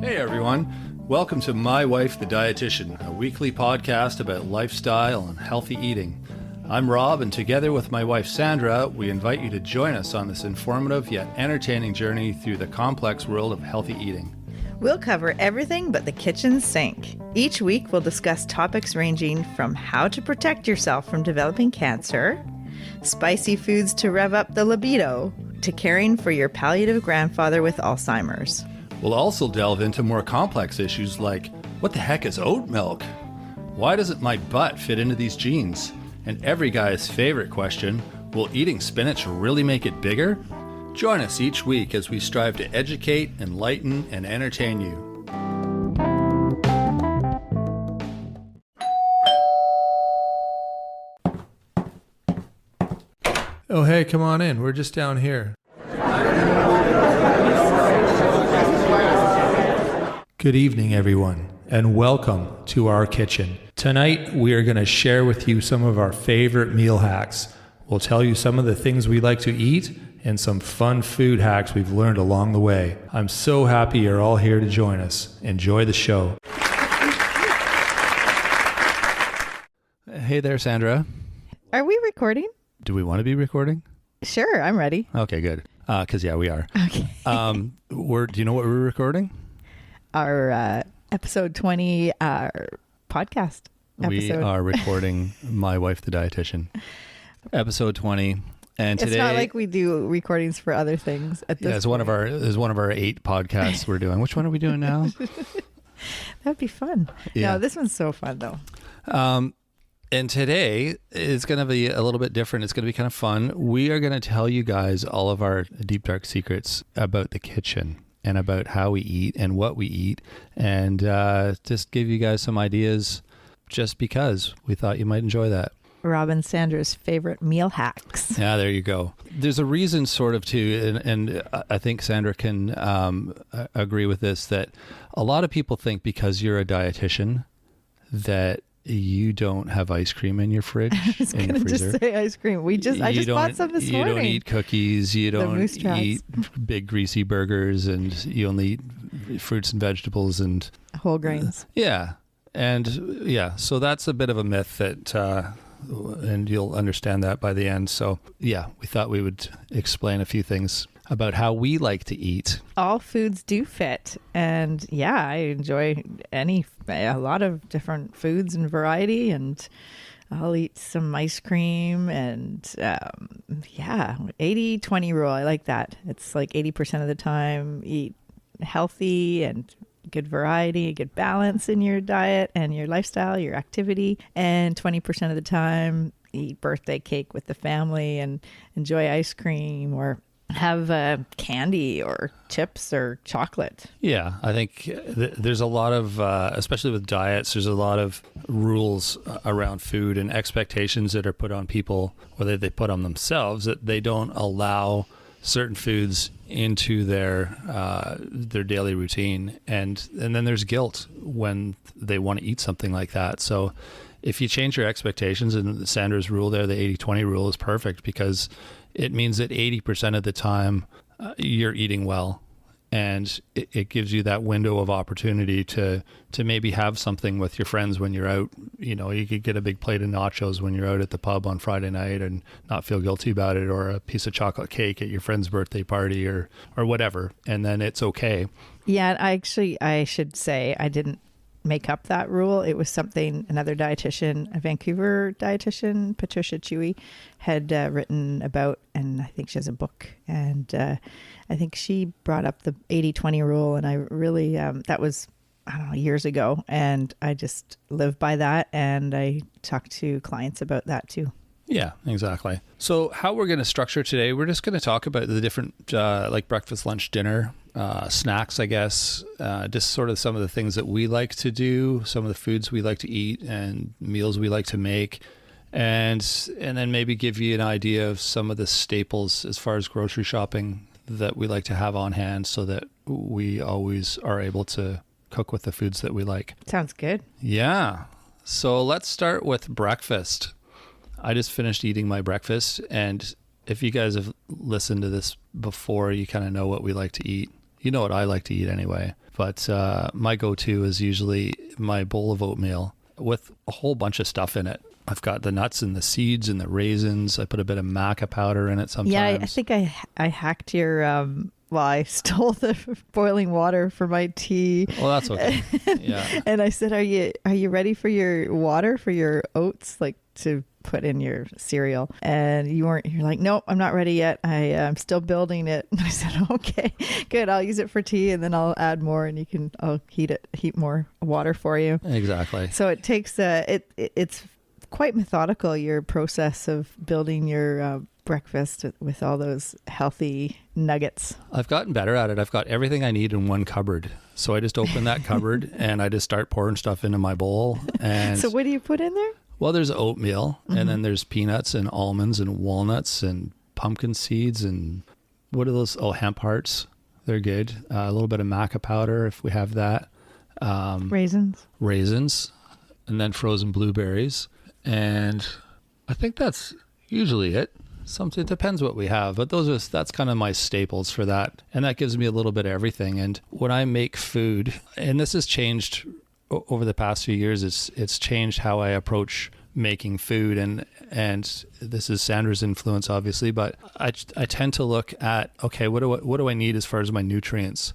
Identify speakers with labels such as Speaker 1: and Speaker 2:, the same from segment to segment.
Speaker 1: Hey everyone, welcome to My Wife the Dietitian, a weekly podcast about lifestyle and healthy eating. I'm Rob, and together with my wife Sandra, we invite you to join us on this informative yet entertaining journey through the complex world of healthy eating.
Speaker 2: We'll cover everything but the kitchen sink. Each week we'll discuss topics ranging from how to protect yourself from developing cancer, spicy foods to rev up the libido, to caring for your palliative grandfather with Alzheimer's.
Speaker 1: We'll also delve into more complex issues like, what the heck is oat milk? Why doesn't my butt fit into these jeans? And every guy's favorite question, will eating spinach really make it bigger? Join us each week as we strive to educate, enlighten, and entertain you.
Speaker 3: Oh, hey, come on in. We're just down here. Good evening, everyone, and welcome to our kitchen. Tonight, we are going to share with you some of our favorite meal hacks. We'll tell you some of the things we like to eat and some fun food hacks we've learned along the way. I'm so happy you're all here to join us. Enjoy the show.
Speaker 1: Hey there, Sandra.
Speaker 2: Are we recording?
Speaker 1: Do we want to be recording?
Speaker 2: Sure, I'm ready.
Speaker 1: Okay, good. Because, we are.
Speaker 2: Okay.
Speaker 1: Do you know what we're recording?
Speaker 2: Our episode 20 podcast episode.
Speaker 1: We are recording My Wife the Dietitian, episode 20. And today,
Speaker 2: it's not like we do recordings for other things at this
Speaker 1: it's one of our 8 podcasts we're doing. Which one are we doing now?
Speaker 2: That'd be fun.
Speaker 1: Yeah.
Speaker 2: No, this one's so fun though.
Speaker 1: And today is going to be a little bit different. It's going to be kind of fun. We are going to tell you guys all of our deep, dark secrets about the kitchen and about how we eat and what we eat, and just give you guys some ideas just because we thought you might enjoy that.
Speaker 2: Rob and Sandra's favorite meal hacks.
Speaker 1: Yeah, there you go. There's a reason sort of too, and I think Sandra can agree with this, that a lot of people think because you're a dietitian that you don't have ice cream in your fridge.
Speaker 2: I was going to just say ice cream. I just bought some this morning.
Speaker 1: You don't eat cookies. You don't eat big greasy burgers, and you only eat fruits and vegetables and
Speaker 2: whole grains.
Speaker 1: So that's a bit of a myth that, and you'll understand that by the end. So we thought we would explain a few things about how we like to eat.
Speaker 2: All foods do fit. And I enjoy a lot of different foods and variety, and I'll eat some ice cream and 80-20 rule. I like that. It's like 80% of the time eat healthy and good variety, good balance in your diet and your lifestyle, your activity, and 20% of the time eat birthday cake with the family and enjoy ice cream or have candy or chips or chocolate. Yeah,
Speaker 1: I think there's a lot of, especially with diets, there's a lot of rules around food and expectations that are put on people, whether they put on themselves, that they don't allow certain foods into their daily routine. And then there's guilt when they want to eat something like that. So if you change your expectations, and Sandra's rule there, the 80-20 rule, is perfect because it means that 80% of the time you're eating well, and it gives you that window of opportunity to maybe have something with your friends when you're out. You know, you could get a big plate of nachos when you're out at the pub on Friday night and not feel guilty about it, or a piece of chocolate cake at your friend's birthday party or whatever, and then it's okay.
Speaker 2: Yeah, I should say I didn't make up that rule. It was something another dietitian, a Vancouver dietitian, Patricia Chewy, had written about, and I think she has a book, and I think she brought up the 80-20 rule, and I really, that was, I don't know, years ago, and I just live by that, and I talk to clients about that too.
Speaker 1: Yeah, exactly. So how we're going to structure today, we're just going to talk about the different, like breakfast, lunch, dinner, snacks, I guess, just sort of some of the things that we like to do, some of the foods we like to eat and meals we like to make, and then maybe give you an idea of some of the staples as far as grocery shopping that we like to have on hand so that we always are able to cook with the foods that we like.
Speaker 2: Sounds good.
Speaker 1: Yeah. So let's start with breakfast. I just finished eating my breakfast, and if you guys have listened to this before, you kind of know what we like to eat. You know what I like to eat anyway. But my go-to is usually my bowl of oatmeal with a whole bunch of stuff in it. I've got the nuts and the seeds and the raisins. I put a bit of maca powder in it sometimes.
Speaker 2: Yeah, I think I hacked your, I stole the boiling water for my tea.
Speaker 1: Well, that's okay. Yeah.
Speaker 2: And I said, are you ready for your water, for your oats, like to put in your cereal? And you're like, nope, I'm not ready yet. I'm still building it. And I said, okay, good. I'll use it for tea and then I'll add more and I'll heat more water for you.
Speaker 1: Exactly.
Speaker 2: So it takes, it's quite methodical, your process of building your breakfast with all those healthy nuggets.
Speaker 1: I've gotten better at it. I've got everything I need in one cupboard. So I just open that cupboard and I just start pouring stuff into my bowl. And
Speaker 2: so what do you put in there?
Speaker 1: Well, there's oatmeal and then there's peanuts and almonds and walnuts and pumpkin seeds and what are those? Oh, hemp hearts. They're good. A little bit of maca powder if we have that. Raisins. And then frozen blueberries. And I think that's usually it. It depends what we have, but that's kind of my staples for that. And that gives me a little bit of everything. And when I make food, and this has changed over the past few years, it's changed how I approach making food. And this is Sandra's influence, obviously, but I tend to look at, okay, what do I need as far as my nutrients?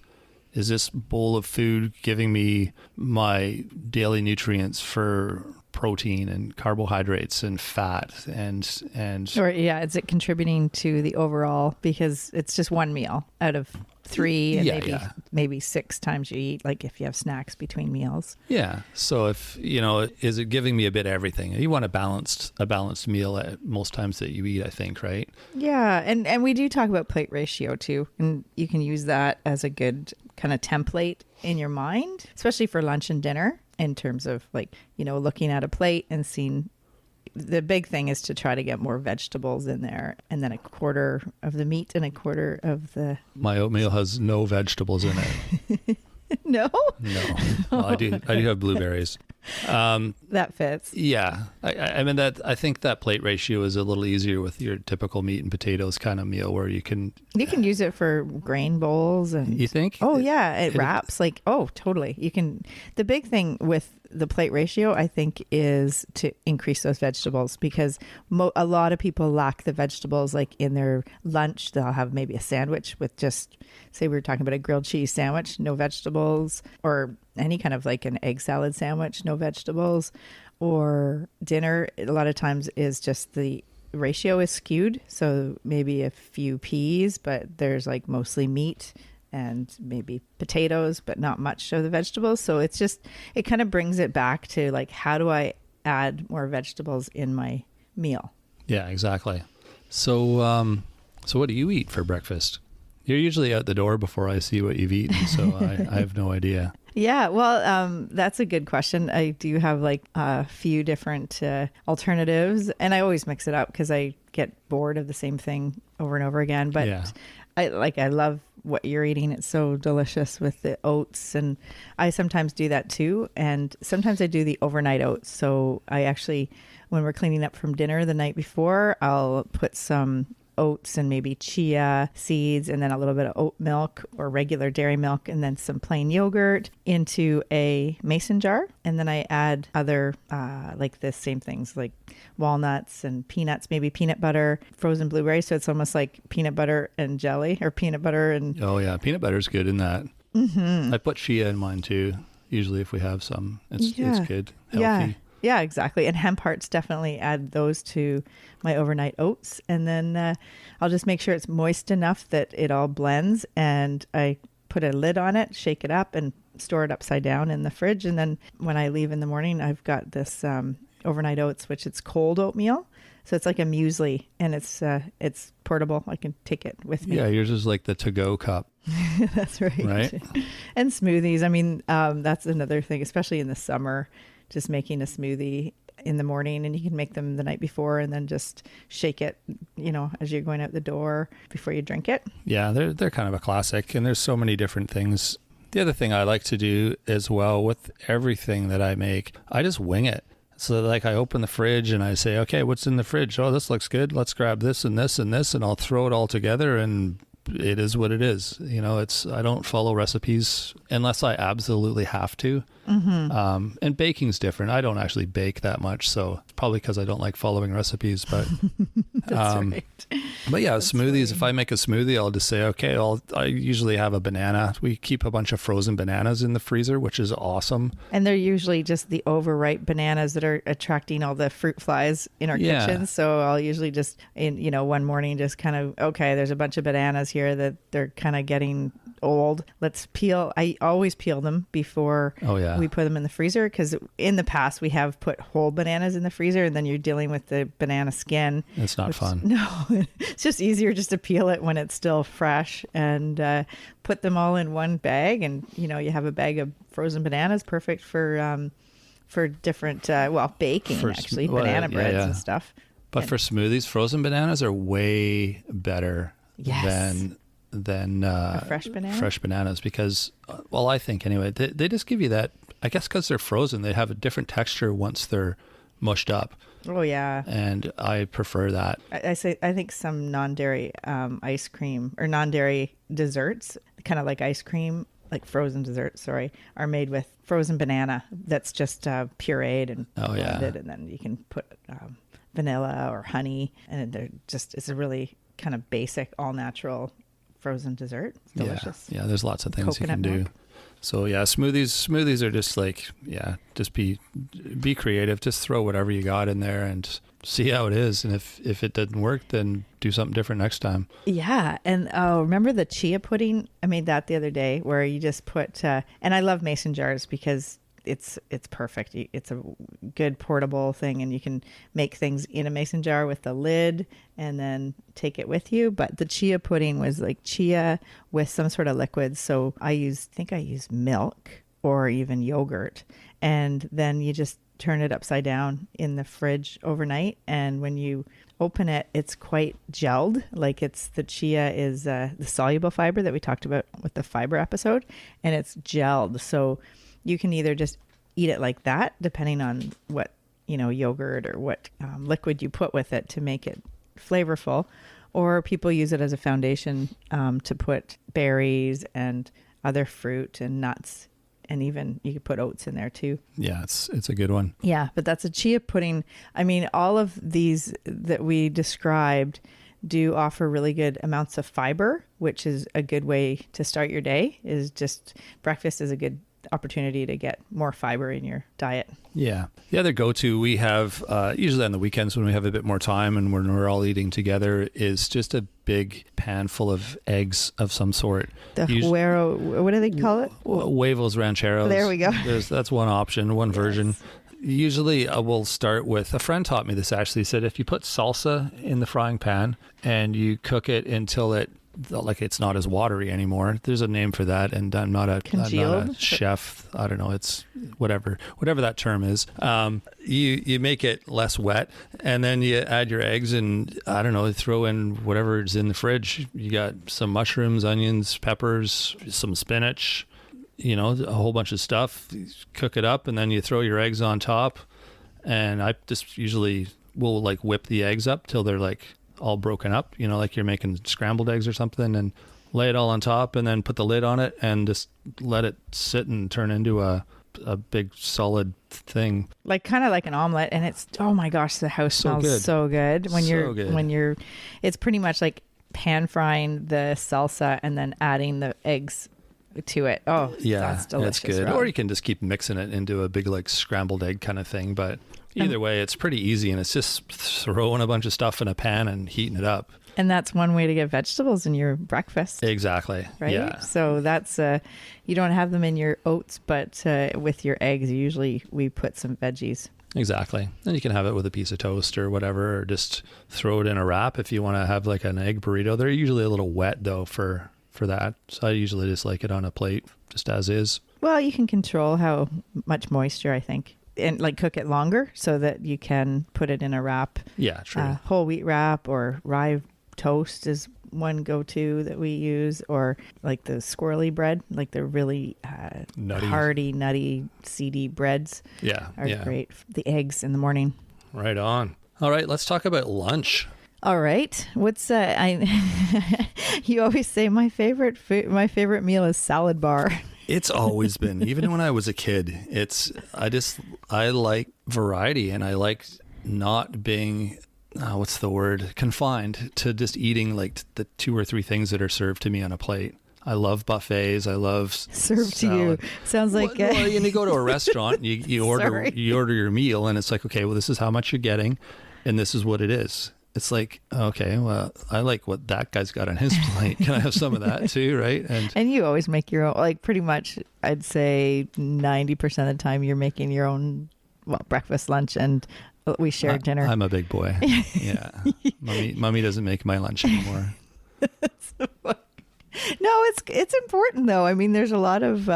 Speaker 1: Is this bowl of food giving me my daily nutrients for protein and carbohydrates and fat and
Speaker 2: is it contributing to the overall, because it's just one meal out of 3 and maybe 6 times you eat, like if you have snacks between meals.
Speaker 1: Yeah. So if, is it giving me a bit of everything? You want a balanced meal at most times that you eat, I think, right?
Speaker 2: Yeah. And we do talk about plate ratio too. And you can use that as a good kind of template in your mind, especially for lunch and dinner, in terms of looking at a plate and seeing. The big thing is to try to get more vegetables in there, and then a quarter of the meat and a quarter of the...
Speaker 1: My oatmeal has no vegetables in it.
Speaker 2: No?
Speaker 1: No. Well, I do have blueberries.
Speaker 2: That fits.
Speaker 1: Yeah. I mean, I think that plate ratio is a little easier with your typical meat and potatoes kind of meal, where you can
Speaker 2: use it for grain bowls. And
Speaker 1: you think?
Speaker 2: Oh yeah, it wraps totally. You can. The big thing with the plate ratio, I think, is to increase those vegetables, because a lot of people lack the vegetables. Like in their lunch, they'll have maybe a sandwich with just, say we were talking about a grilled cheese sandwich, no vegetables, or any kind of like an egg salad sandwich, no vegetables, or dinner a lot of times is just the ratio is skewed. So maybe a few peas, but there's like mostly meat, and maybe potatoes, but not much of the vegetables. So it kind of brings it back to like, how do I add more vegetables in my meal? Yeah,
Speaker 1: exactly. So what do you eat for breakfast? You're usually out the door before I see what you've eaten, so I have no idea.
Speaker 2: Yeah, well, that's a good question. I do have like a few different alternatives, and I always mix it up because I get bored of the same thing over and over again. But yeah. I love what you're eating. It's so delicious with the oats, and I sometimes do that too. And sometimes I do the overnight oats. So I actually, when we're cleaning up from dinner the night before, I'll put some oats and maybe chia seeds and then a little bit of oat milk or regular dairy milk and then some plain yogurt into a mason jar. And then I add other like the same things like walnuts and peanuts, maybe peanut butter, frozen blueberries. So it's almost like peanut butter and jelly, or peanut butter and...
Speaker 1: Oh yeah, peanut butter is good in that. Mm-hmm. I put chia in mine too. Usually if we have some, it's good, healthy.
Speaker 2: Yeah, exactly. And hemp hearts, definitely add those to my overnight oats. And then I'll just make sure it's moist enough that it all blends. And I put a lid on it, shake it up, and store it upside down in the fridge. And then when I leave in the morning, I've got this overnight oats, which it's cold oatmeal. So it's like a muesli, and it's portable. I can take it with me.
Speaker 1: Yeah, yours is like the to-go cup.
Speaker 2: That's right.
Speaker 1: Right?
Speaker 2: And smoothies. I mean, that's another thing, especially in the summer. Just making a smoothie in the morning, and you can make them the night before and then just shake it, as you're going out the door before you drink it.
Speaker 1: Yeah, they're kind of a classic, and there's so many different things. The other thing I like to do as well with everything that I make, I just wing it. So like I open the fridge and I say, okay, what's in the fridge? Oh, this looks good. Let's grab this and this and this, and I'll throw it all together and it is what it is. You know, I don't follow recipes unless I absolutely have to. And baking's different. I don't actually bake that much, so probably because I don't like following recipes. But
Speaker 2: That's right.
Speaker 1: but yeah, smoothies. If I make a smoothie, I'll just say, okay, I usually have a banana. We keep a bunch of frozen bananas in the freezer, which is awesome.
Speaker 2: And they're usually just the overripe bananas that are attracting all the fruit flies in our kitchen. So I'll usually just, one morning, just kind of, okay, there's a bunch of bananas here that they're kind of getting old. Let's peel. I always peel them before we put them in the freezer, because in the past we have put whole bananas in the freezer, and then you're dealing with the banana skin.
Speaker 1: It's not fun.
Speaker 2: No, it's just easier just to peel it when it's still fresh and put them all in one bag. And, you have a bag of frozen bananas, perfect for different, baking, banana breads and stuff.
Speaker 1: But for smoothies, frozen bananas are way better than
Speaker 2: fresh
Speaker 1: bananas, because I think anyway, they just give you that, I guess because they're frozen, they have a different texture once they're mushed up.
Speaker 2: Oh yeah.
Speaker 1: And I prefer that.
Speaker 2: I think some non-dairy ice cream or non-dairy desserts, kind of like ice cream, like frozen desserts, are made with frozen banana that's just pureed and blended, and then you can put vanilla or honey, and it's a really kind of basic, all natural frozen dessert. It's delicious.
Speaker 1: Yeah, there's lots of things
Speaker 2: Coconut
Speaker 1: you can
Speaker 2: milk.
Speaker 1: do. So yeah, smoothies are just like, just be creative. Just throw whatever you got in there and see how it is. And if it didn't work, then do something different next time.
Speaker 2: Yeah. And remember the chia pudding? I made that the other day, where you just put, and I love mason jars because it's perfect. It's a good portable thing, and you can make things in a mason jar with the lid and then take it with you. But the chia pudding was like chia with some sort of liquid. So I think I used milk or even yogurt, and then you just turn it upside down in the fridge overnight. And when you open it, it's quite gelled. Like the chia is the soluble fiber that we talked about with the fiber episode, and it's gelled. So you can either just eat it like that, depending on what, yogurt or what liquid you put with it to make it flavorful, or people use it as a foundation to put berries and other fruit and nuts, and even you could put oats in there too.
Speaker 1: Yeah, it's a good one.
Speaker 2: Yeah, but that's a chia pudding. I mean, all of these that we described do offer really good amounts of fiber, which is a good way to start your day. Breakfast is a good opportunity to get more fiber in your diet.
Speaker 1: Yeah. The other go-to we have, usually on the weekends when we have a bit more time and when we're all eating together, is just a big pan full of eggs of some sort.
Speaker 2: What do they call it?
Speaker 1: Huevos rancheros.
Speaker 2: There we go.
Speaker 1: That's one option, one version. Usually I will start with, a friend taught me this actually, said if you put salsa in the frying pan and you cook it until it's not as watery anymore. There's a name for that, and I'm not a chef. I don't know. It's whatever that term is. You make it less wet, and then you add your eggs, and I don't know, throw in whatever's in the fridge. You got some mushrooms, onions, peppers, some spinach, a whole bunch of stuff. Cook it up, and then you throw your eggs on top. And I just usually will whip the eggs up till they're all broken up, like you're making scrambled eggs or something, and lay it all on top, and then put the lid on it and just let it sit and turn into a big solid thing. Kind
Speaker 2: of like an omelet. And it's, oh my gosh, the house smells so good. It's pretty much like pan frying the salsa and then adding the eggs to it. Oh, yeah, that's delicious.
Speaker 1: That's good.
Speaker 2: Rob.
Speaker 1: Or you can just keep mixing it into a big scrambled egg kind of thing. But either way, it's pretty easy, and it's just throwing a bunch of stuff in a pan and heating it up.
Speaker 2: And that's one way to get vegetables in your breakfast.
Speaker 1: Exactly.
Speaker 2: Right?
Speaker 1: Yeah.
Speaker 2: So that's, you don't have them in your oats, but with your eggs, usually we put some veggies.
Speaker 1: Exactly. And you can have it with a piece of toast or whatever, or just throw it in a wrap if you want to have an egg burrito. They're usually a little wet though for that. So I usually just like it on a plate just as is.
Speaker 2: Well, you can control how much moisture, I think, and cook it longer so that you can put it in a wrap.
Speaker 1: Yeah, true.
Speaker 2: Whole wheat wrap or rye toast is one go-to that we use, or the squirrely bread, the really hearty, nutty, seedy breads.
Speaker 1: Yeah,
Speaker 2: are great. The eggs in the morning.
Speaker 1: Right on. All right, let's talk about lunch.
Speaker 2: All right. What's you always say my favorite meal is salad bar.
Speaker 1: It's always been, even when I was a kid, I like variety, and I like not being, what's the word, confined to just eating like the 2 or 3 things that are served to me on a plate. I love buffets. I love
Speaker 2: served
Speaker 1: salad.
Speaker 2: to you. Sounds like
Speaker 1: well, you go to a restaurant, and you order your meal, and it's like, okay, well, this is how much you're getting, and this is what it is. It's like, okay, well, I like what that guy's got on his plate. Can I have some of that too, right?
Speaker 2: And you always make your own, like pretty much, I'd say 90% of the time you're making your own, well, breakfast, lunch, and we share dinner.
Speaker 1: I'm a big boy. Yeah. Mommy doesn't make my lunch anymore.
Speaker 2: No, it's important though. I mean, there's a lot of,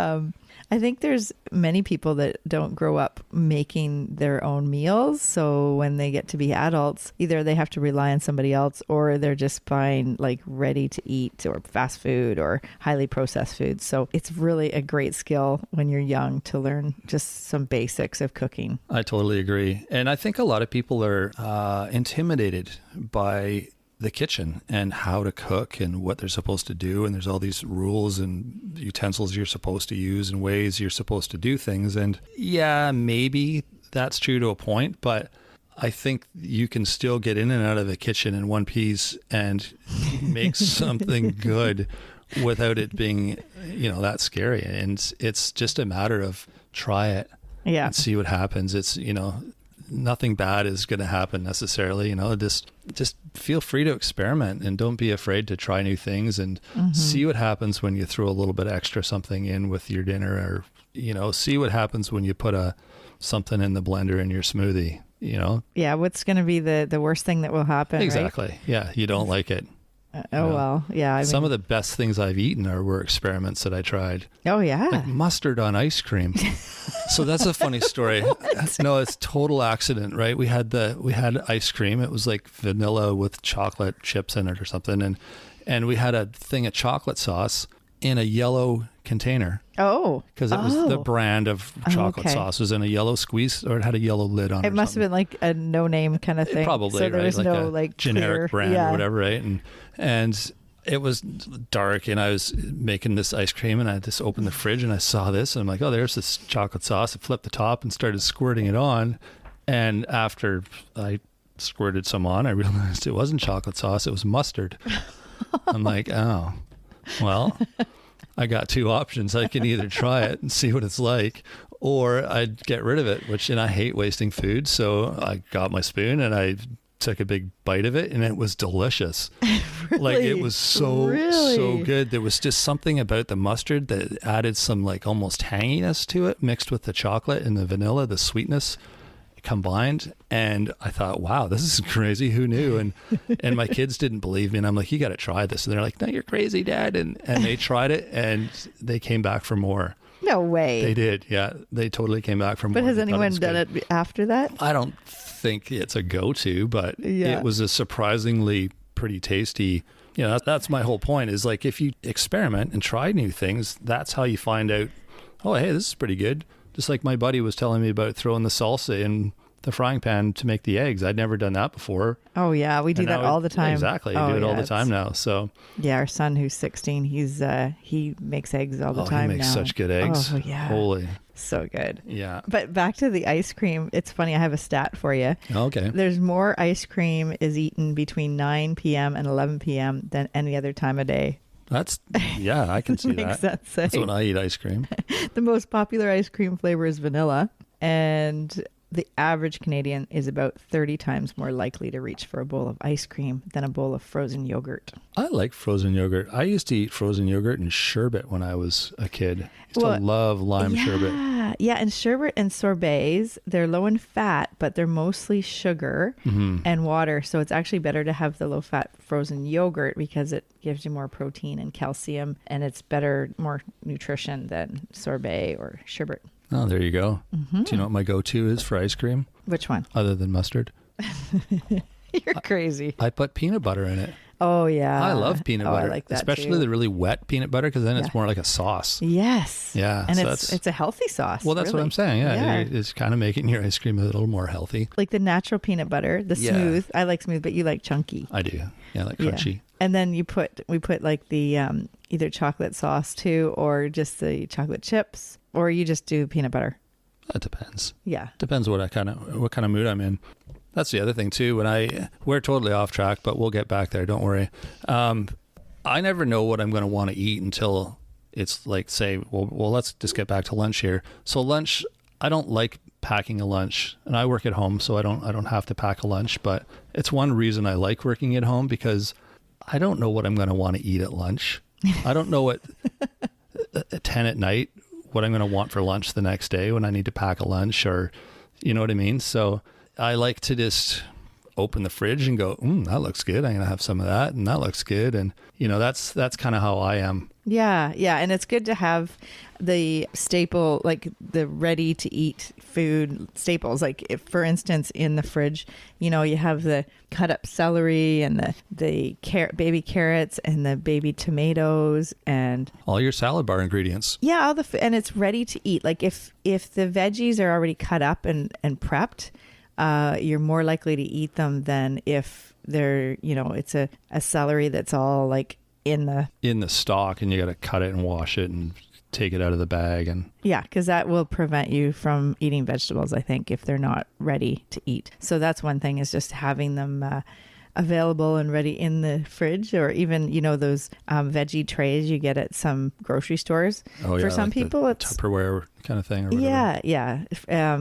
Speaker 2: I think there's many people that don't grow up making their own meals. So when they get to be adults, either they have to rely on somebody else, or they're just buying like ready to eat or fast food or highly processed food. So it's really a great skill when you're young to learn just some basics of cooking.
Speaker 1: I totally agree. And I think a lot of people are intimidated by the kitchen and how to cook and what they're supposed to do, and there's all these rules and utensils you're supposed to use and ways you're supposed to do things. And yeah, maybe that's true to a point, but I think you can still get in and out of the kitchen in one piece and make something good without it being, that scary. And it's just a matter of try it and see what happens. It's, nothing bad is going to happen necessarily. Just feel free to experiment and don't be afraid to try new things and see what happens when you throw a little bit extra something in with your dinner, or, see what happens when you put something in the blender in your smoothie,
Speaker 2: Yeah. What's going to be the worst thing that will happen?
Speaker 1: Exactly.
Speaker 2: Right?
Speaker 1: Yeah. You don't like it.
Speaker 2: Well, yeah.
Speaker 1: Some of the best things I've eaten were experiments that I tried.
Speaker 2: Oh, yeah.
Speaker 1: Like mustard on ice cream. So that's a funny story. No, it's total accident, right? We had ice cream. It was like vanilla with chocolate chips in it or something. And we had a thing of chocolate sauce in a yellow container.
Speaker 2: Oh.
Speaker 1: Because it was the brand of chocolate sauce was in a yellow squeeze, or it had a yellow lid on it.
Speaker 2: It must have been like a no-name kind of thing.
Speaker 1: Probably,
Speaker 2: so there
Speaker 1: right?
Speaker 2: was
Speaker 1: like
Speaker 2: no
Speaker 1: generic
Speaker 2: clear,
Speaker 1: brand or whatever, right? And it was dark, and I was making this ice cream, and I just opened the fridge and I saw this, and I'm like, oh, there's this chocolate sauce. I flipped the top and started squirting it on. And after I squirted some on, I realized it wasn't chocolate sauce, it was mustard. I'm like, oh, well, I got 2 options. I can either try it and see what it's like, or I'd get rid of it, and I hate wasting food. So I got my spoon and I took a big bite of it, and it was delicious.
Speaker 2: Really?
Speaker 1: Like it was so good. There was just something about the mustard that added some like almost tanginess to it, mixed with the chocolate and the vanilla, the sweetness combined. And I thought, wow, this is crazy. Who knew? And my kids didn't believe me, and I'm like, you got to try this. And they're like, no, you're crazy, Dad. And they tried it, and they came back for more.
Speaker 2: No way.
Speaker 1: They did. Yeah, they totally came back for more.
Speaker 2: But has anyone done it after that?
Speaker 1: I don't think it's a go-to, but it was a surprisingly pretty tasty. That's my whole point, is like, if you experiment and try new things, that's how you find out, oh, hey, this is pretty good. Just like my buddy was telling me about throwing the salsa in the frying pan to make the eggs. I'd never done that before.
Speaker 2: Oh yeah, we do that all the time.
Speaker 1: Exactly, do it all the time now. So
Speaker 2: yeah, our son who's 16, he makes eggs all the time now.
Speaker 1: He makes such good eggs.
Speaker 2: Oh yeah,
Speaker 1: holy,
Speaker 2: so good.
Speaker 1: Yeah.
Speaker 2: But back to the ice cream. It's funny. I have a stat for you.
Speaker 1: Okay.
Speaker 2: There's more ice cream is eaten between 9 p.m. and 11 p.m. than any other time of day.
Speaker 1: I can see
Speaker 2: Makes
Speaker 1: that.
Speaker 2: Sense,
Speaker 1: That's when I eat ice cream.
Speaker 2: The most popular ice cream flavor is vanilla, and the average Canadian is about 30 times more likely to reach for a bowl of ice cream than a bowl of frozen yogurt.
Speaker 1: I like frozen yogurt. I used to eat frozen yogurt and sherbet when I was a kid. I used to love lime sherbet.
Speaker 2: Yeah, and sherbet and sorbets, they're low in fat, but they're mostly sugar and water. So it's actually better to have the low-fat frozen yogurt because it gives you more protein and calcium, and it's more nutrition than sorbet or sherbet.
Speaker 1: Oh, there you go. Do you know what my go-to is for ice cream?
Speaker 2: Which one?
Speaker 1: Other than mustard?
Speaker 2: You're crazy.
Speaker 1: I put peanut butter in it.
Speaker 2: Oh yeah.
Speaker 1: I love peanut butter.
Speaker 2: I like that
Speaker 1: especially
Speaker 2: too.
Speaker 1: the really wet peanut butter, because then
Speaker 2: Yeah.
Speaker 1: it's more like a sauce.
Speaker 2: Yes.
Speaker 1: Yeah.
Speaker 2: And
Speaker 1: so
Speaker 2: it's a healthy sauce.
Speaker 1: well, that's what
Speaker 2: really.
Speaker 1: I'm saying.
Speaker 2: Yeah.
Speaker 1: It's kind of making your ice cream a little more healthy.
Speaker 2: Like the natural peanut butter, the
Speaker 1: Yeah.
Speaker 2: smooth. I like smooth, but you like chunky.
Speaker 1: I do. Yeah, like
Speaker 2: Yeah.
Speaker 1: crunchy.
Speaker 2: And then we put like the either chocolate sauce too, or just the chocolate chips, or you just do peanut butter.
Speaker 1: That depends.
Speaker 2: Yeah.
Speaker 1: Depends what kind of mood I'm in. That's the other thing too. We're totally off track, but we'll get back there. Don't worry. I never know what I'm going to want to eat until it's like, say, well, let's just get back to lunch here. So lunch, I don't like packing a lunch, and I work at home, so I don't have to pack a lunch. But it's one reason I like working at home, because I don't know what I'm going to want to eat at lunch. I don't know at 10 at night what I'm going to want for lunch the next day when I need to pack a lunch, or you know what I mean? So I like to just open the fridge and go, that looks good. I'm going to have some of that, and that looks good. And that's kind of how I am.
Speaker 2: Yeah. Yeah. And it's good to have the staple, like the ready to eat food staples. Like if, for instance, in the fridge, you have the cut up celery and the baby carrots and the baby tomatoes and
Speaker 1: All your salad bar ingredients.
Speaker 2: yeah, and it's ready to eat. Like if the veggies are already cut up and prepped, you're more likely to eat them than if they're, it's a celery that's all like in the
Speaker 1: stock, and you got to cut it and wash it and take it out of the bag. And
Speaker 2: yeah, because that will prevent you from eating vegetables, I think, if they're not ready to eat. So that's one thing, is just having them available and ready in the fridge, or even those veggie trays you get at some grocery stores. For some
Speaker 1: like
Speaker 2: people,
Speaker 1: the
Speaker 2: it's
Speaker 1: Tupperware kind of thing, or whatever.
Speaker 2: yeah,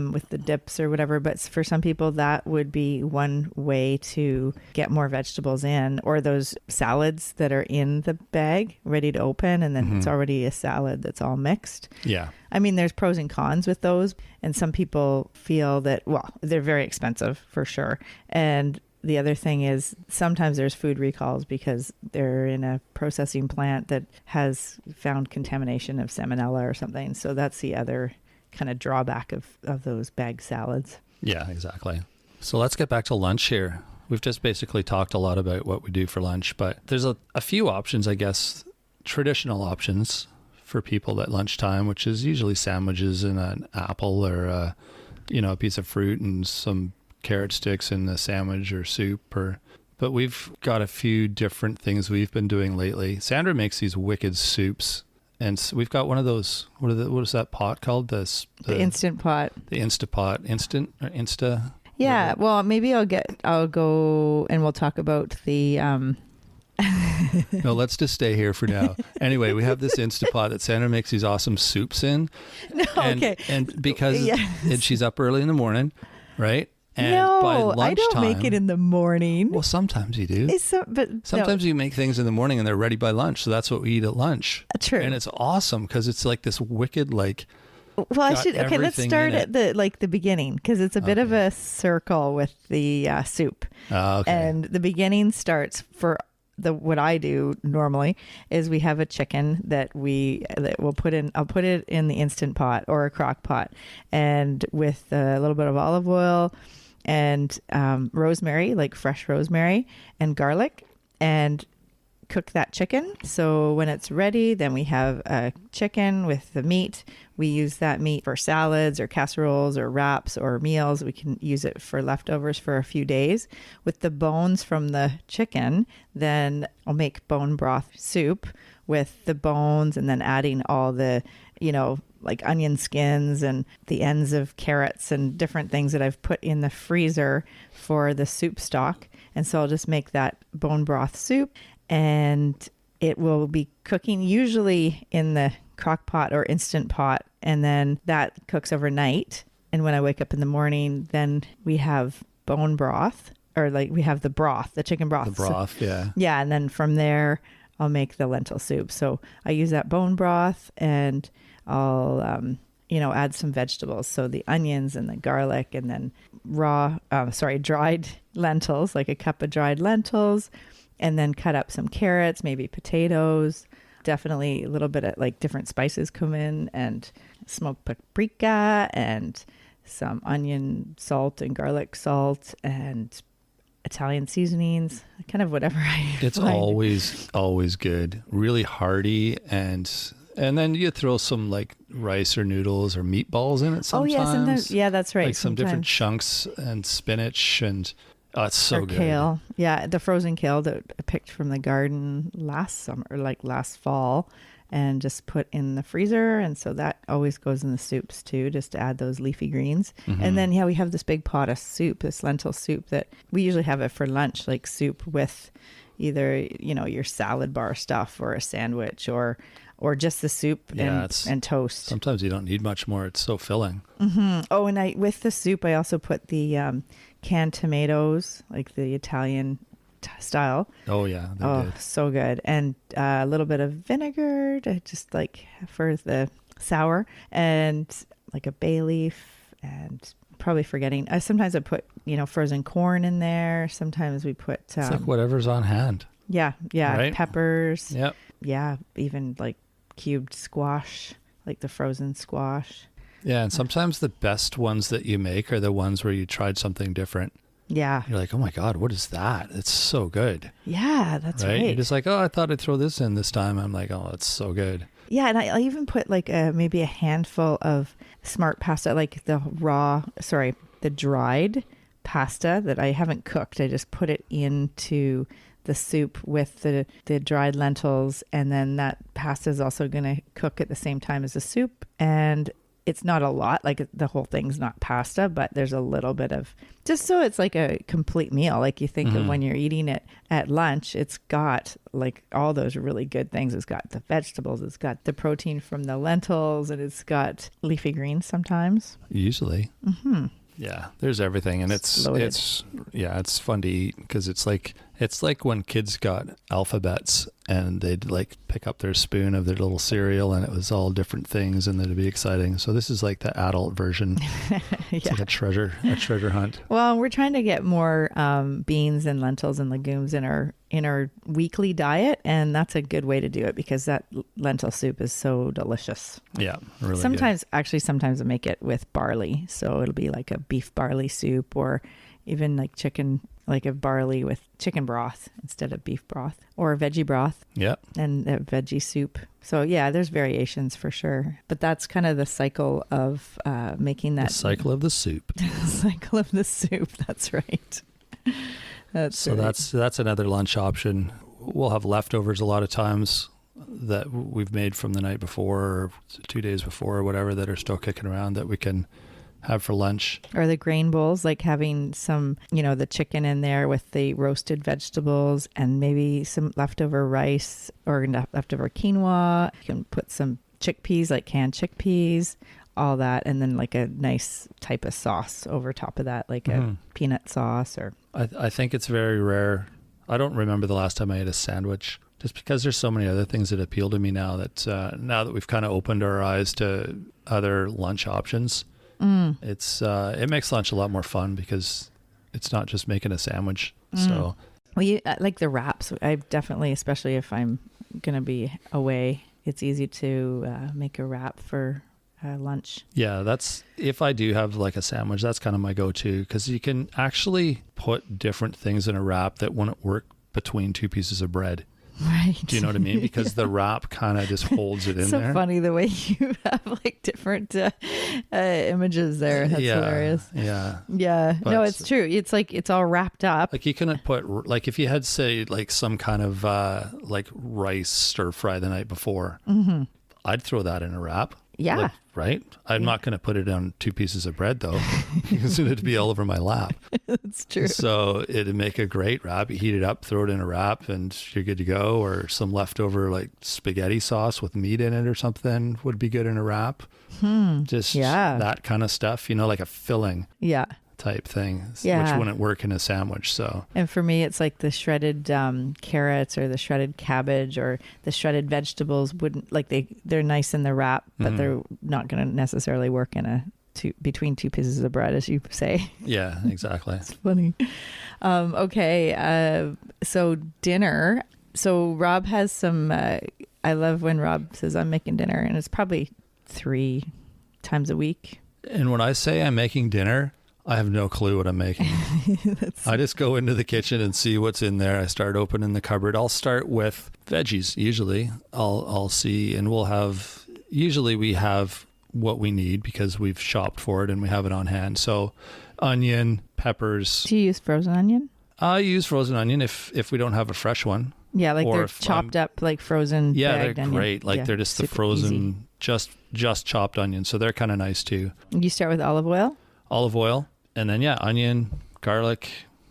Speaker 2: with the dips or whatever. But for some people, that would be one way to get more vegetables in, or those salads that are in the bag ready to open, and then it's already a salad that's all mixed.
Speaker 1: Yeah.
Speaker 2: I mean, there's pros and cons with those, and some people feel that, well, they're very expensive for sure. And the other thing is sometimes there's food recalls because they're in a processing plant that has found contamination of salmonella or something. So that's the other kind of drawback of those bag salads.
Speaker 1: Yeah, exactly. So let's get back to lunch here. We've just basically talked a lot about what we do for lunch, but there's a few options, I guess, traditional options for people at lunchtime, which is usually sandwiches and an apple, or a piece of fruit and some carrot sticks in the sandwich or soup. But we've got a few different things we've been doing lately. Sandra makes these wicked soups, and we've got one of those. What is that pot called? The
Speaker 2: Instant Pot.
Speaker 1: The Instapot. Instant or Insta.
Speaker 2: Yeah.
Speaker 1: Whatever.
Speaker 2: Well, maybe I'll go and we'll talk about the.
Speaker 1: No, let's just stay here for now. Anyway, we have this Instapot that Sandra makes these awesome soups in.
Speaker 2: No, okay.
Speaker 1: And because
Speaker 2: Yes.
Speaker 1: and she's up early in the morning, right? And by
Speaker 2: no,
Speaker 1: lunchtime,
Speaker 2: I don't make it in the morning.
Speaker 1: Well, sometimes you do. Sometimes you make things in the morning and they're ready by lunch. So that's what we eat at lunch.
Speaker 2: True.
Speaker 1: And it's awesome because it's like this wicked, like.
Speaker 2: Well, let's start at the beginning, because it's a bit of a circle with the soup.
Speaker 1: Okay.
Speaker 2: And the beginning starts for what I do normally is we have a chicken that we'll put in. I'll put it in the Instant Pot or a crock pot, and with a little bit of olive oil and rosemary, like fresh rosemary and garlic, and cook that chicken. So when it's ready, then we have a chicken with the meat. We use that meat for salads or casseroles or wraps or meals. We can use it for leftovers for a few days. With the bones from the chicken, then I'll make bone broth soup with the bones, and then adding all the, like onion skins and the ends of carrots and different things that I've put in the freezer for the soup stock. And so I'll just make that bone broth soup, and it will be cooking usually in the crock pot or Instant Pot, and then that cooks overnight. And when I wake up in the morning, then we have bone broth, or like we have the broth, the chicken broth.
Speaker 1: The broth, yeah.
Speaker 2: Yeah, and then from there, I'll make the lentil soup. So I use that bone broth, and I'll, add some vegetables. So the onions and the garlic, and then dried lentils, like a cup of dried lentils, and then cut up some carrots, maybe potatoes. Definitely a little bit of like different spices come in, and smoked paprika and some onion salt and garlic salt, and Italian seasonings, kind of whatever I
Speaker 1: It's
Speaker 2: find.
Speaker 1: always good, really hearty, and then you throw some like rice or noodles or meatballs in it sometimes.
Speaker 2: Oh yeah, sometimes. Yeah, that's right.
Speaker 1: Like some different
Speaker 2: Sometimes.
Speaker 1: chunks and spinach, and it's so
Speaker 2: Or
Speaker 1: good.
Speaker 2: kale. Yeah, the frozen kale that I picked from the garden last summer, or like last fall, and just put in the freezer. And so that always goes in the soups too, just to add those leafy greens.
Speaker 1: Mm-hmm.
Speaker 2: And then, yeah, we have this big pot of soup, this lentil soup that we usually have it for lunch, like soup with either, your salad bar stuff or a sandwich or just the soup and toast.
Speaker 1: Sometimes you don't need much more. It's so filling.
Speaker 2: Mm-hmm. Oh, and with the soup, I also put the canned tomatoes, like the Italian style.
Speaker 1: Oh yeah, they're good.
Speaker 2: So good. And a little bit of vinegar to just like for the sour, and like a bay leaf, and probably forgetting. Sometimes I put, frozen corn in there. Sometimes we put
Speaker 1: It's like whatever's on hand.
Speaker 2: Yeah,
Speaker 1: Right?
Speaker 2: peppers.
Speaker 1: Yep.
Speaker 2: Yeah, even like cubed squash, like the frozen squash.
Speaker 1: Yeah, and sometimes the best ones that you make are the ones where you tried something different.
Speaker 2: Yeah.
Speaker 1: You're like, oh my God, what is that? It's so good.
Speaker 2: Yeah, that's right.
Speaker 1: You're just like, oh, I thought I'd throw this in this time. I'm like, oh, it's so good.
Speaker 2: Yeah, and I even put like maybe a handful of smart pasta, like the dried pasta that I haven't cooked. I just put it into the soup with the dried lentils, and then that pasta is also going to cook at the same time as the soup. And it's not a lot, like the whole thing's not pasta, but there's a little bit of, just so it's like a complete meal. Like you think of when you're eating it at lunch, it's got like all those really good things. It's got the vegetables, it's got the protein from the lentils, and it's got leafy greens sometimes.
Speaker 1: Usually.
Speaker 2: Mm-hmm.
Speaker 1: Yeah, there's everything, and it's fun to eat because it's like when kids got alphabets and they'd like pick up their spoon of their little cereal and it was all different things and it'd be exciting. So this is like the adult version. It's like a treasure hunt.
Speaker 2: Well, we're trying to get more beans and lentils and legumes in our weekly diet, and that's a good way to do it because that lentil soup is so delicious.
Speaker 1: Yeah, really.
Speaker 2: Sometimes I make it with barley, so it'll be like a beef barley soup, or even like chicken, like a barley with chicken broth instead of beef broth, or veggie broth.
Speaker 1: Yeah.
Speaker 2: And a veggie soup. So yeah, there's variations for sure. But that's kind of the cycle of making that.
Speaker 1: The cycle of the soup.
Speaker 2: Cycle of the soup. That's right. That's
Speaker 1: another lunch option. We'll have leftovers a lot of times that we've made from the night before or 2 days before or whatever that are still kicking around that we can have for lunch.
Speaker 2: Or the grain bowls, like having some, the chicken in there with the roasted vegetables and maybe some leftover rice or leftover quinoa. You can put some chickpeas, like canned chickpeas, all that, and then like a nice type of sauce over top of that, like a peanut sauce. Or
Speaker 1: I think it's very rare. I don't remember the last time I ate a sandwich, just because there's so many other things that appeal to me now that we've kind of opened our eyes to other lunch options. It makes lunch a lot more fun because it's not just making a sandwich. So,
Speaker 2: well, like the wraps. I definitely, especially if I'm going to be away, it's easy to make a wrap for lunch.
Speaker 1: Yeah, that's if I do have like a sandwich, that's kind of my go-to because you can actually put different things in a wrap that wouldn't work between two pieces of bread.
Speaker 2: Right.
Speaker 1: Do you know what I mean? Because the wrap kind of just holds it in
Speaker 2: so
Speaker 1: there.
Speaker 2: So funny the way you have like different images there. That's hilarious.
Speaker 1: Yeah.
Speaker 2: Yeah. But no, it's true. It's like it's all wrapped up.
Speaker 1: Like you couldn't put like if you had say like some kind of like rice stir fry the night before, I'd throw that in a wrap.
Speaker 2: Yeah.
Speaker 1: Like, right? I'm not going to put it on 2 pieces of bread though, because it'd be all over my lap.
Speaker 2: That's true.
Speaker 1: So it'd make a great wrap. You heat it up, throw it in a wrap, and you're good to go. Or some leftover like spaghetti sauce with meat in it or something would be good in a wrap. Just that kind of stuff, like a filling. Yeah. Type thing, which wouldn't work in a sandwich. So,
Speaker 2: and for me, it's like the shredded carrots or the shredded cabbage or the shredded vegetables wouldn't like they're nice in the wrap, but they're not going to necessarily work in between 2 pieces of bread, as you say.
Speaker 1: Yeah, exactly.
Speaker 2: It's funny. Okay, so dinner. So Rob has some. I love when Rob says I'm making dinner, and it's probably 3 times a week.
Speaker 1: And when I say I'm making dinner, I have no clue what I'm making. I just go into the kitchen and see what's in there. I start opening the cupboard. I'll start with veggies. Usually I'll see, and usually we have what we need because we've shopped for it and we have it on hand. So onion, peppers.
Speaker 2: Do you use frozen onion?
Speaker 1: I use frozen onion if we don't have a fresh one.
Speaker 2: Yeah, like
Speaker 1: Or
Speaker 2: they're
Speaker 1: if
Speaker 2: chopped up, like frozen.
Speaker 1: Yeah,
Speaker 2: bagged
Speaker 1: they're
Speaker 2: onion.
Speaker 1: great. Like
Speaker 2: Yeah,
Speaker 1: they're just the
Speaker 2: super
Speaker 1: frozen, just chopped onions. So they're kind of nice too.
Speaker 2: easy. You start with olive oil.
Speaker 1: Olive oil, and then onion, garlic.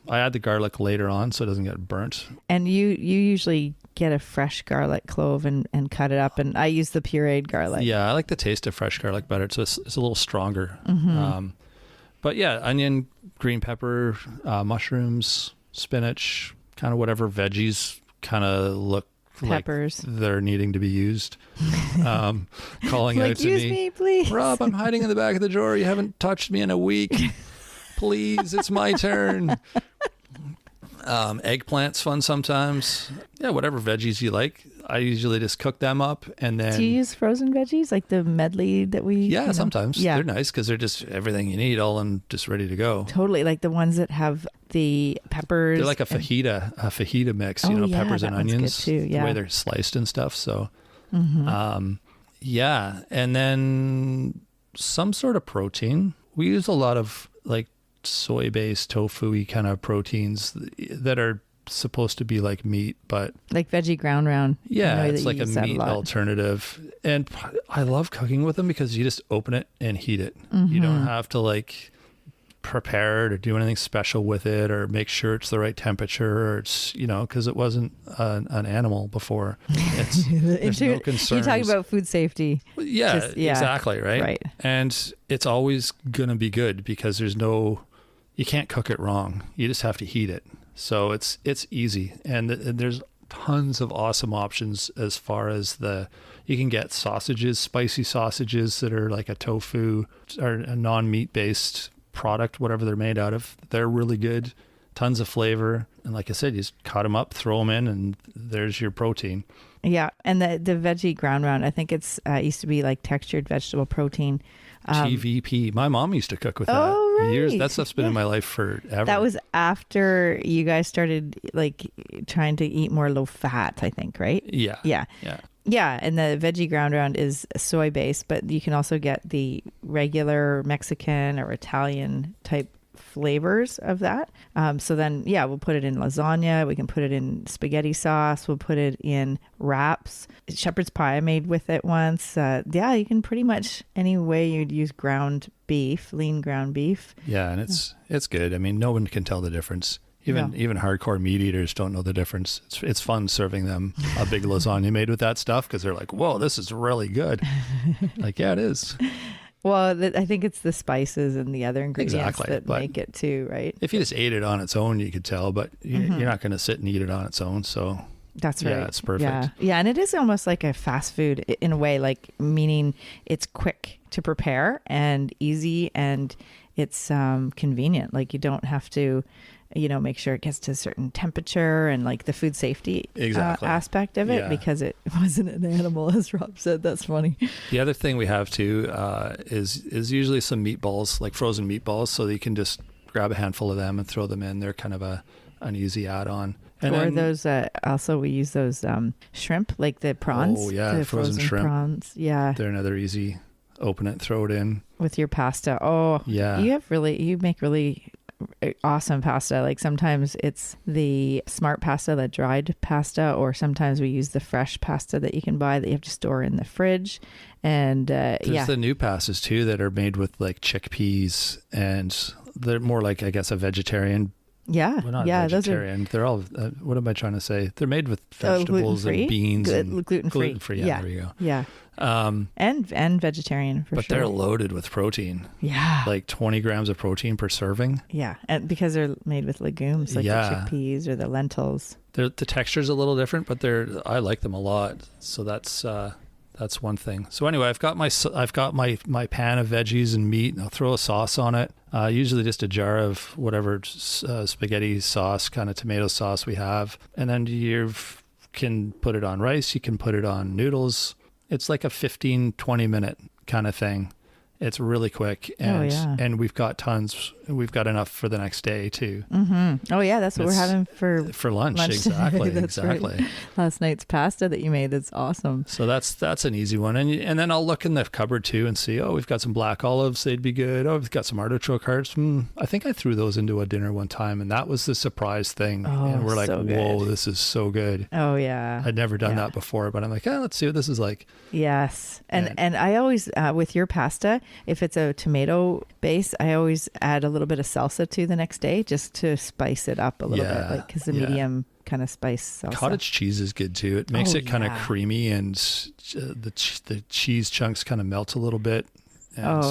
Speaker 1: I add the garlic later on so it doesn't get burnt.
Speaker 2: And you usually get a fresh garlic clove and cut it up. And I use the pureed garlic.
Speaker 1: Yeah, I like the taste of fresh garlic better. So it's a little stronger.
Speaker 2: Mm-hmm.
Speaker 1: But yeah, onion, green pepper, mushrooms, spinach, kind of whatever veggies kind of look
Speaker 2: Peppers.
Speaker 1: like they're needing to be used. Calling
Speaker 2: Like,
Speaker 1: out to
Speaker 2: use me, please.
Speaker 1: Rob, I'm hiding in the back of the drawer. You haven't touched me in a week. Please, it's my turn. Eggplant's fun sometimes. Yeah, whatever veggies you like. I usually just cook them up and then...
Speaker 2: Do you use frozen veggies like the medley that we...
Speaker 1: Yeah, sometimes.
Speaker 2: Yeah.
Speaker 1: They're nice because they're just everything you need all and just ready to go.
Speaker 2: Totally. Like the ones that have the peppers.
Speaker 1: They're like a fajita mix,
Speaker 2: Oh, yeah,
Speaker 1: peppers and
Speaker 2: that one's good
Speaker 1: onions.
Speaker 2: too, yeah.
Speaker 1: The way they're sliced and stuff. So,
Speaker 2: Mm-hmm.
Speaker 1: yeah. And then some sort of protein. We use a lot of like soy-based tofu-y kind of proteins that are supposed to be like meat, but
Speaker 2: Like veggie ground round. I
Speaker 1: yeah,
Speaker 2: know
Speaker 1: it's
Speaker 2: that
Speaker 1: like
Speaker 2: you
Speaker 1: a
Speaker 2: use that
Speaker 1: meat
Speaker 2: lot.
Speaker 1: alternative. And I love cooking with them because you just open it and heat it. You
Speaker 2: Mm-hmm.
Speaker 1: don't have to like prepare it or do anything special with it or make sure it's the right temperature or it's, because it wasn't an animal before. There's no concerns.
Speaker 2: You talk about food safety.
Speaker 1: Yeah,
Speaker 2: yeah,
Speaker 1: exactly. Right.
Speaker 2: right.
Speaker 1: And it's always going to be good because you can't cook it wrong. You just have to heat it. So it's easy. And there's tons of awesome options as far as you can get sausages, spicy sausages that are like a tofu or a non-meat based product, whatever they're made out of. They're really good. Tons of flavor. And like I said, you just cut them up, throw them in, and there's your protein.
Speaker 2: Yeah. And the veggie ground round, I think it's used to be like textured vegetable protein.
Speaker 1: TVP. My mom used to cook with that.
Speaker 2: Oh, right.
Speaker 1: Years. That stuff's been in my life forever.
Speaker 2: That was after you guys started like trying to eat more low fat, I think, right?
Speaker 1: Yeah.
Speaker 2: Yeah.
Speaker 1: Yeah.
Speaker 2: Yeah, and the veggie ground round is soy based, but you can also get the regular Mexican or Italian type flavors of that. So then, we'll put it in lasagna. We can put it in spaghetti sauce. We'll put it in wraps. Shepherd's pie I made with it once. You can pretty much any way you'd use ground beef, lean ground beef.
Speaker 1: Yeah, and it's good. I mean, no one can tell the difference. Even hardcore meat eaters don't know the difference. It's fun serving them a big lasagna made with that stuff because they're like, "Whoa, this is really good." Like, yeah, it is.
Speaker 2: Well, I think it's the spices and the other ingredients that
Speaker 1: but
Speaker 2: make it too, right?
Speaker 1: If you just ate it on its own, you could tell, but you're not going to sit and eat it on its own. So
Speaker 2: that's right.
Speaker 1: Yeah, it's perfect.
Speaker 2: Yeah, and it is almost like a fast food in a way, like meaning it's quick to prepare and easy, and it's convenient. Like you don't have to, make sure it gets to a certain temperature and like the food safety aspect of it because it wasn't an animal, as Rob said. That's funny.
Speaker 1: The other thing we have too is usually some meatballs, like frozen meatballs, so that you can just grab a handful of them and throw them in. They're kind of an easy add-on. And
Speaker 2: or those, also we use those shrimp, like the prawns.
Speaker 1: Oh yeah,
Speaker 2: the
Speaker 1: frozen shrimp.
Speaker 2: Prawns. Yeah.
Speaker 1: They're another easy, open it, throw it in.
Speaker 2: With your pasta. Oh,
Speaker 1: yeah. You
Speaker 2: make really awesome pasta. Like sometimes it's the smart pasta, the dried pasta, or sometimes we use the fresh pasta that you can buy that you have to store in the fridge. And
Speaker 1: there's the new pastas too that are made with like chickpeas, and they're more like, I guess, a vegetarian.
Speaker 2: Yeah.
Speaker 1: Well, not
Speaker 2: Those
Speaker 1: vegetarian. They're all, what am I trying to say? They're made with vegetables and beans. Gluten-free. Yeah, there you go.
Speaker 2: Yeah. And vegetarian for
Speaker 1: but
Speaker 2: sure.
Speaker 1: They're loaded with protein.
Speaker 2: Yeah.
Speaker 1: Like 20 grams of protein per serving.
Speaker 2: Yeah. And because they're made with legumes, like the chickpeas or the lentils.
Speaker 1: The texture's a little different, but I like them a lot. So that's one thing. So anyway, I've got my pan of veggies and meat, and I'll throw a sauce on it. Usually just a jar of whatever spaghetti sauce, kind of tomato sauce we have. And then you can put it on rice. You can put it on noodles. It's like a 15, 20 minute kind of thing. It's really quick, and we've got tons. We've got enough for the next day too.
Speaker 2: Mm-hmm. Oh yeah, that's what we're having for
Speaker 1: lunch. Exactly,
Speaker 2: that's
Speaker 1: exactly.
Speaker 2: Right. Last night's pasta that you made, that's awesome.
Speaker 1: So that's an easy one, and then I'll look in the cupboard too and see. Oh, we've got some black olives; they'd be good. Oh, we've got some artichoke hearts. I think I threw those into a dinner one time, and that was the surprise thing.
Speaker 2: Oh,
Speaker 1: and we're like,
Speaker 2: so
Speaker 1: whoa,
Speaker 2: good.
Speaker 1: this is so good.
Speaker 2: Oh yeah,
Speaker 1: I'd never done that before, but I'm like, let's see what this is like.
Speaker 2: Yes, and I always with your pasta, if it's a tomato base, I always add a little bit of salsa to the next day just to spice it up a little bit, like because the medium kind of spice salsa.
Speaker 1: Cottage cheese is good too. It makes it kind of creamy, and the cheese chunks kind of melt a little bit. And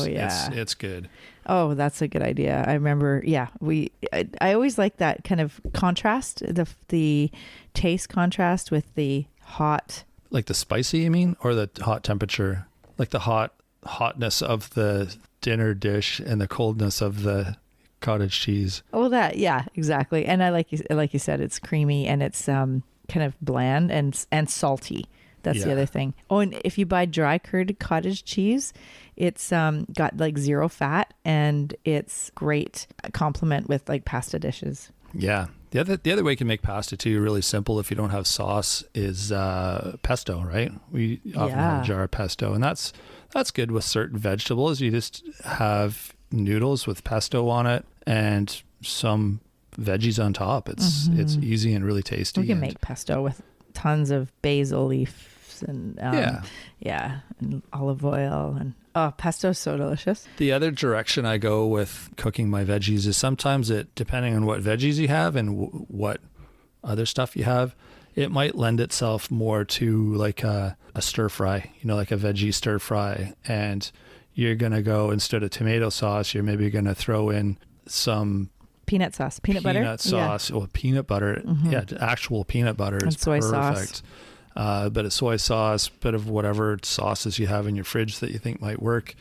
Speaker 1: it's good.
Speaker 2: Oh, that's a good idea. I remember. Yeah, I always like that kind of contrast, the taste contrast with the hot.
Speaker 1: Like the spicy, you mean, or the hot temperature? Like the hotness of the dinner dish and the coldness of the cottage cheese.
Speaker 2: Oh, yeah, exactly. And I like you said, it's creamy and it's kind of bland and salty. That's the other thing. Oh, and if you buy dry cured cottage cheese, it's got like 0 fat, and it's great complement with like pasta dishes. Yeah.
Speaker 1: The other way you can make pasta too, really simple if you don't have sauce, is pesto, right? We often have a jar of pesto, and that's good with certain vegetables. You just have noodles with pesto on it and some veggies on top. It's easy and really tasty.
Speaker 2: We can make pesto with tons of basil leaves and and olive oil, and pesto is so delicious.
Speaker 1: The other direction I go with cooking my veggies is sometimes depending on what veggies you have and what other stuff you have, it might lend itself more to like a stir fry, like a veggie stir fry. And you're going to go, instead of tomato sauce, you're maybe going to throw in some
Speaker 2: peanut sauce, peanut butter
Speaker 1: sauce, or peanut butter. Actual peanut butter is
Speaker 2: soy
Speaker 1: perfect.
Speaker 2: Sauce.
Speaker 1: Bit of soy sauce, bit of whatever sauces you have in your fridge that you think might work,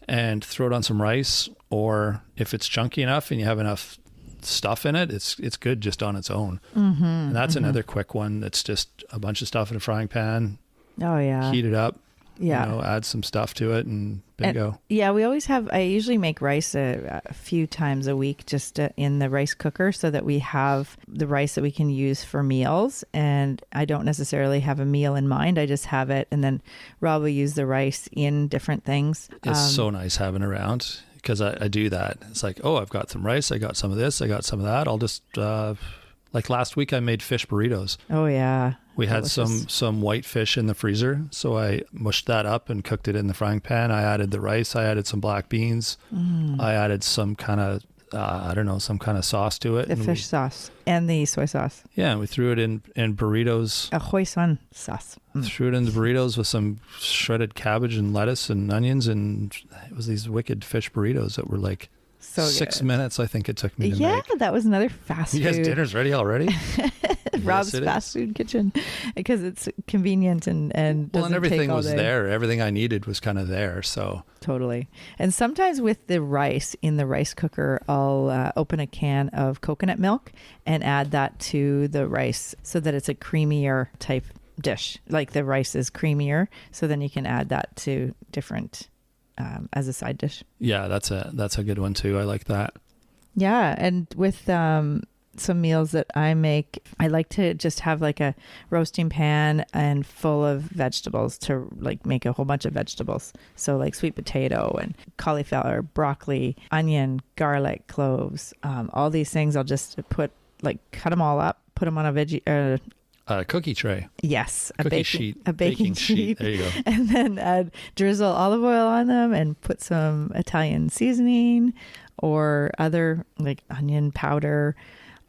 Speaker 1: and throw it on some rice. Or if it's chunky enough and you have enough stuff in it, it's good just on its own. And that's another quick one. That's just a bunch of stuff in a frying pan.
Speaker 2: Oh yeah,
Speaker 1: heat it up. Add some stuff to it, and bingo.
Speaker 2: We always have, I usually make rice a few times a week just in the rice cooker, so that we have the rice that we can use for meals. And I don't necessarily have a meal in mind. I just have it. And then Rob will use the rice in different things.
Speaker 1: It's so nice having around, because I do that. It's like, oh, I've got some rice. I got some of this. I got some of that. I'll just, like last week I made fish burritos.
Speaker 2: Oh yeah.
Speaker 1: We had some white fish in the freezer, so I mushed that up and cooked it in the frying pan. I added the rice. I added some black beans. I added some kind of, some kind of sauce to it.
Speaker 2: The fish sauce and the soy sauce.
Speaker 1: Yeah, and we threw it in burritos.
Speaker 2: A hoisin sauce.
Speaker 1: Threw it in the burritos with some shredded cabbage and lettuce and onions, and it was these wicked fish burritos that were like
Speaker 2: so
Speaker 1: 6
Speaker 2: good.
Speaker 1: minutes, I think it took me to make.
Speaker 2: Yeah, that was another fast food.
Speaker 1: You guys, dinner's ready already?
Speaker 2: Rob's fast food kitchen, because it's convenient and doesn't
Speaker 1: everything
Speaker 2: take all
Speaker 1: was
Speaker 2: day.
Speaker 1: there. Everything I needed was kind of there. So
Speaker 2: totally. And sometimes with the rice in the rice cooker, I'll open a can of coconut milk and add that to the rice, so that it's a creamier type dish. Like the rice is creamier, so then you can add that to different as a side dish.
Speaker 1: Yeah, that's a good one too. I like that.
Speaker 2: Yeah, and with some meals that I make, I like to just have like a roasting pan and full of vegetables, to like make a whole bunch of vegetables. So like sweet potato and cauliflower, broccoli, onion, garlic, cloves, all these things. I'll just cut them all up, put them on a veggie
Speaker 1: cookie tray.
Speaker 2: Yes.
Speaker 1: A baking sheet. There you go.
Speaker 2: And then drizzle olive oil on them and put some Italian seasoning or other like onion powder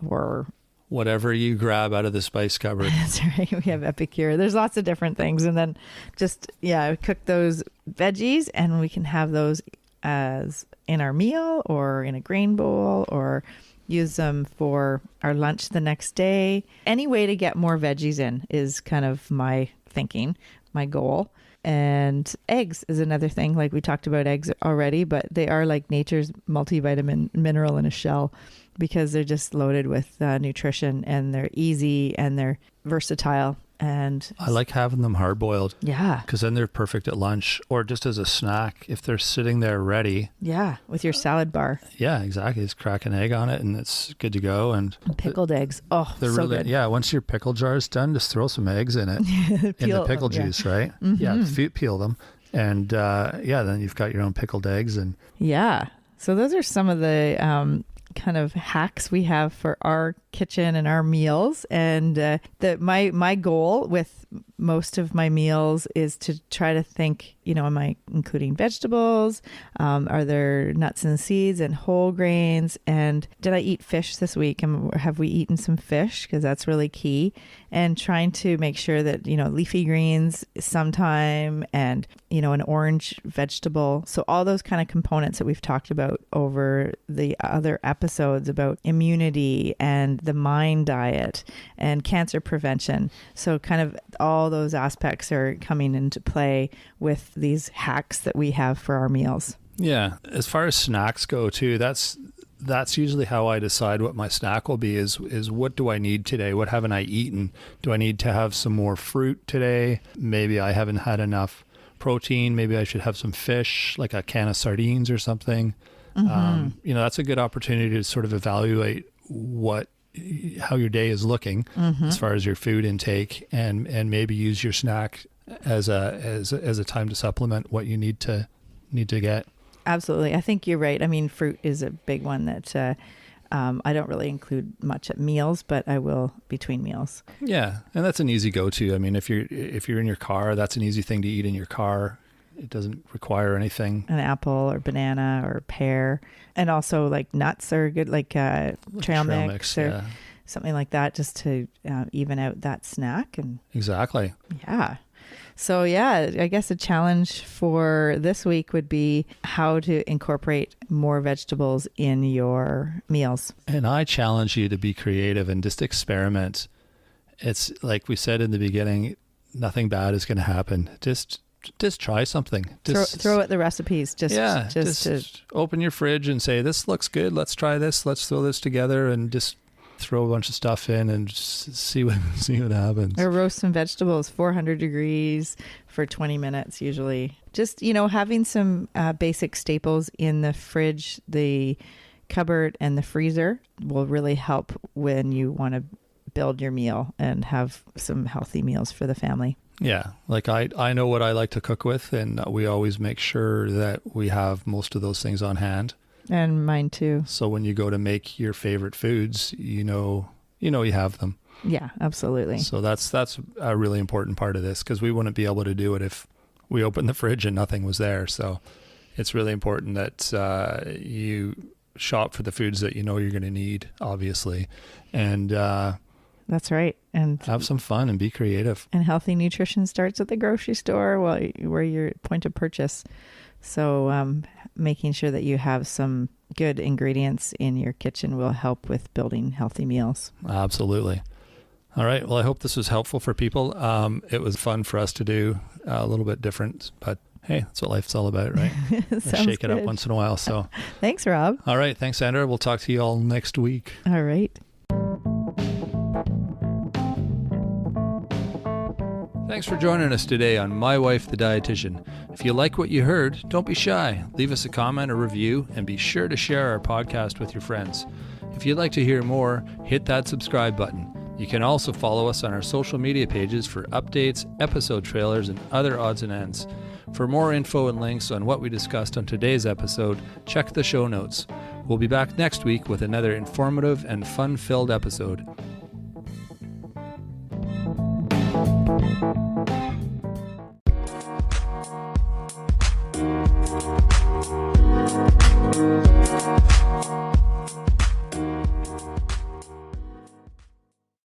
Speaker 2: or
Speaker 1: whatever you grab out of the spice cupboard.
Speaker 2: That's right. We have Epicure. There's lots of different things. And then just, cook those veggies, and we can have those as in our meal or in a grain bowl, or use them for our lunch the next day. Any way to get more veggies in is kind of my thinking, my goal. And eggs is another thing. Like we talked about eggs already, but they are like nature's multivitamin mineral in a shell, because they're just loaded with nutrition, and they're easy and they're versatile. And
Speaker 1: I like having them hard boiled
Speaker 2: yeah,
Speaker 1: because then they're perfect at lunch or just as a snack if they're sitting there ready.
Speaker 2: yeah, with your salad bar.
Speaker 1: Yeah, exactly. Just crack an egg on it and it's good to go. And
Speaker 2: Pickled eggs. Oh,
Speaker 1: they're
Speaker 2: so
Speaker 1: really
Speaker 2: good.
Speaker 1: Yeah. Once your pickle jar is done, just throw some eggs in it in the pickle juice, right? Yeah, peel them, and then you've got your own pickled eggs. And
Speaker 2: yeah. So those are some of the kind of hacks we have for our kitchen and our meals. And my goal with most of my meals is to try to think, am I including vegetables? Are there nuts and seeds and whole grains? And did I eat fish this week? And have we eaten some fish? Because that's really key. And trying to make sure that, leafy greens sometime and, an orange vegetable. So all those kind of components that we've talked about over the other episodes about immunity and the mind diet and cancer prevention. So kind of all those aspects are coming into play with these hacks that we have for our meals.
Speaker 1: yeah, as far as snacks go too, that's usually how I decide what my snack will be is what do I need today? What haven't I eaten? Do I need to have some more fruit today? Maybe I haven't had enough protein. Maybe I should have some fish, like a can of sardines or something. That's a good opportunity to sort of evaluate how your day is looking as far as your food intake, and maybe use your snack as a time to supplement what you need to get.
Speaker 2: Absolutely. I think you're right. I mean, fruit is a big one that I don't really include much at meals, but I will between meals.
Speaker 1: Yeah, and that's an easy go-to. I mean, if you're in your car, that's an easy thing to eat in your car. It doesn't require anything.
Speaker 2: An apple or banana or pear. And also like nuts are good, like trail mix or something like that, just to even out that snack. And
Speaker 1: exactly.
Speaker 2: Yeah. So I guess a challenge for this week would be how to incorporate more vegetables in your meals.
Speaker 1: And I challenge you to be creative and just experiment. It's like we said in the beginning, nothing bad is going to happen. Just try something. Just
Speaker 2: throw out the recipes. Just
Speaker 1: open your fridge and say, this looks good. Let's try this. Let's throw this together and just throw a bunch of stuff in and see what happens.
Speaker 2: Or roast some vegetables, 400 degrees for 20 minutes usually. Just, having some basic staples in the fridge, the cupboard and the freezer will really help when you want to build your meal and have some healthy meals for the family.
Speaker 1: Yeah, like I know what I like to cook with, and we always make sure that we have most of those things on hand.
Speaker 2: And mine too.
Speaker 1: So when you go to make your favorite foods, you have them.
Speaker 2: Yeah, absolutely.
Speaker 1: So that's a really important part of this, because we wouldn't be able to do it if we opened the fridge and nothing was there. So it's really important that you shop for the foods that you're going to need, obviously, and
Speaker 2: that's right. And
Speaker 1: have some fun and be creative.
Speaker 2: And healthy nutrition starts at the grocery store, where your point of purchase. So making sure that you have some good ingredients in your kitchen will help with building healthy meals.
Speaker 1: Absolutely. All right. Well, I hope this was helpful for people. It was fun for us to do, a little bit different, but hey, that's what life's all about, right? Shake it up once in a while. So
Speaker 2: thanks, Rob.
Speaker 1: All right. Thanks, Sandra. We'll talk to you all next week.
Speaker 2: All right.
Speaker 1: Thanks for joining us today on My Wife the Dietitian. If you like what you heard, don't be shy. Leave us a comment or review, and be sure to share our podcast with your friends. If you'd like to hear more, hit that subscribe button. You can also follow us on our social media pages for updates, episode trailers, and other odds and ends. For more info and links on what we discussed on today's episode, check the show notes. We'll be back next week with another informative and fun-filled episode.